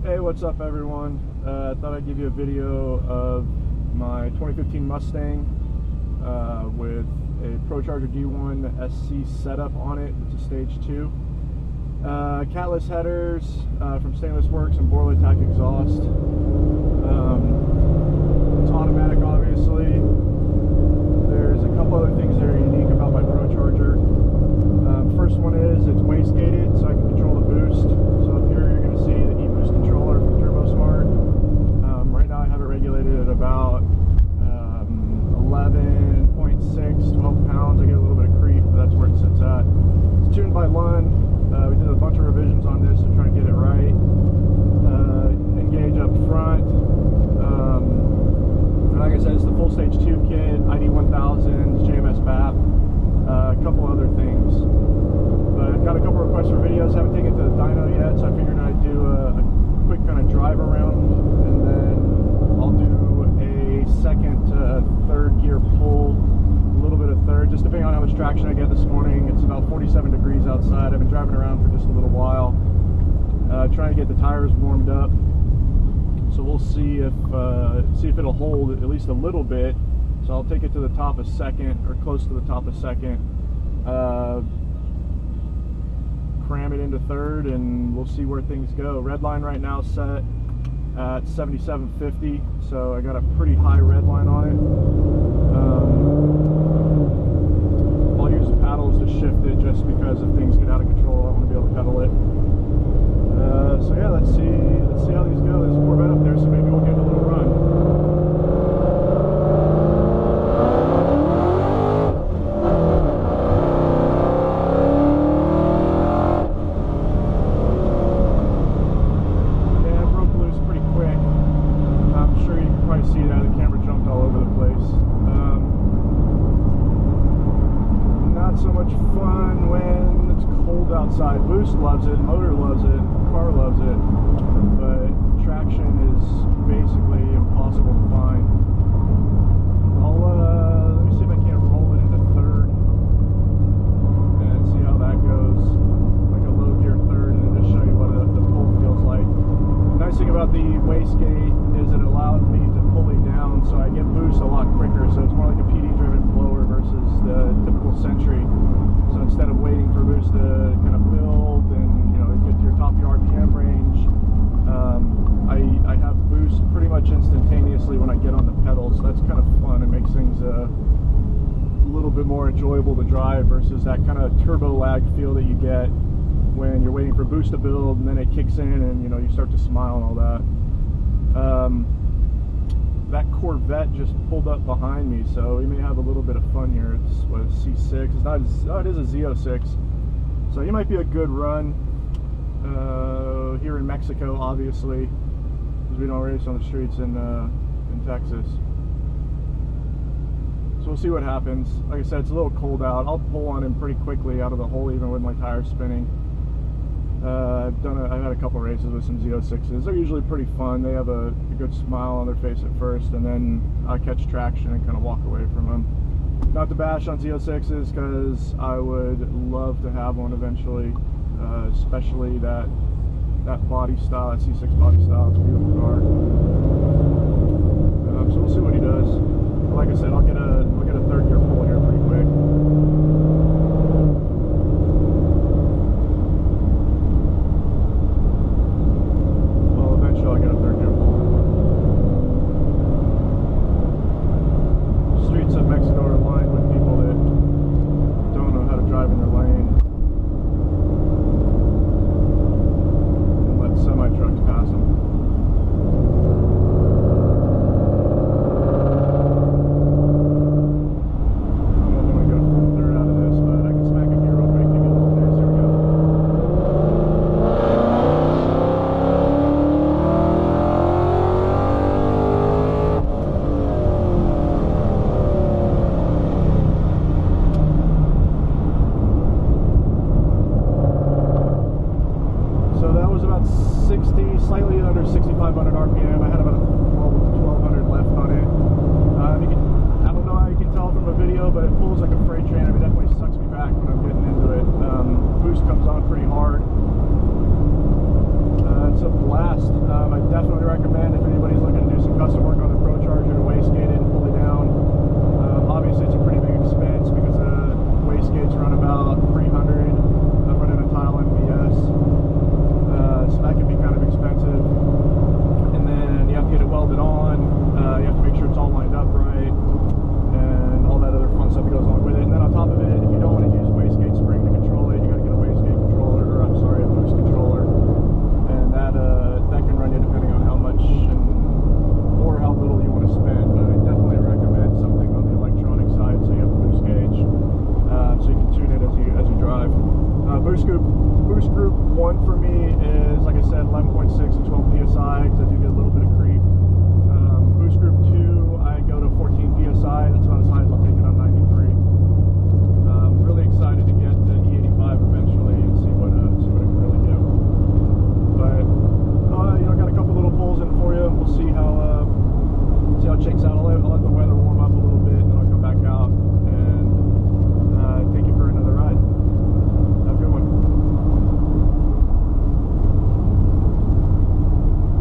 Hey, what's up everyone? I thought I'd give you a video of my 2015 Mustang with a Procharger D1SC setup on it. It's a stage 2. Catless headers from Stainless Works and Borla Atak Exhaust. It's automatic, obviously. There's a couple other things that are unique about my Procharger. First one is it's wastgated, so I can control the boost. So up here you're going to see the e-boost controller from TurboSmart. Right now I have it regulated at about 11.6, 12 pounds. I get a little bit of creep, but that's where it sits at. It's tuned by Lund. We did a bunch of revisions on this to try and get it right. Engage up front. And like I said, it's the full stage 2 kit, ID1000s, JMS BAP, a couple other things. But I've got a couple requests for videos. Haven't taken it to the dyno yet, so I figured I'd do a quick kind of drive around, and then I'll do a second to third gear pull, a little bit of third, just depending on how much traction I get this morning. It's about 47 degrees outside. I've been driving around for just a little while, trying to get the tires warmed up. So we'll see if it'll hold at least a little bit. So I'll take it to the top of second, or close to the top of second. Cram it into third, and we'll see where things go. Red line right now set at 77.50, so I got a pretty high red line on it. I'll use the paddles to shift it, just because if things get out of control, I want to be able to pedal it. So yeah, let's see how these go. There's a Corvette up there, so maybe we'll get a little run. See that the camera jumped all over the place. Not so much fun when it's cold outside. Boost loves it, motor loves it, car loves it, but traction is basically impossible to find. Let me see if I can't roll it into third and see how that goes. Like a low gear third, and then just show you what the pull feels like. The nice thing about the wastegate is it allows me to pull it down, so I get boost a lot quicker. So it's more like a PD driven blower versus the typical Century. So instead of waiting for boost to kind of build and get to your top of your RPM range, I have boost pretty much instantaneously when I get on the pedal. So that's kind of fun. It makes things a little bit more enjoyable to drive versus that kind of turbo lag feel that you get when you're waiting for boost to build, and then it kicks in, and you start to smile and all that. That Corvette just pulled up behind me, so we may have a little bit of fun here. It's what, a C6. It's not. It is a Z06. So he might be a good run here in Mexico, obviously, because we don't race on the streets in Texas. So we'll see what happens. Like I said, it's a little cold out. I'll pull on him pretty quickly out of the hole, even with my tires spinning. I've had a couple races with some Z06s. They're usually pretty fun. They have a good smile on their face at first, and then I catch traction and kind of walk away from them. Not to bash on Z06s, because I would love to have one eventually, especially that body style, that C6 body style. It's a beautiful car. So we'll see what he does. But like I said, I'll get a third gear pull here pretty quick. I'll get a third gear pull. Streets of Mexico are lined with people that don't know how to drive in their lane and let semi-trucks pass them. Slightly under 6,500 RPM. I had about 1,200 left on it. I don't know how you can tell from the video, but it pulls like a freight train. It definitely sucks me back when I'm getting into it. Boost comes on pretty hard. It's a blast. definitely recommend if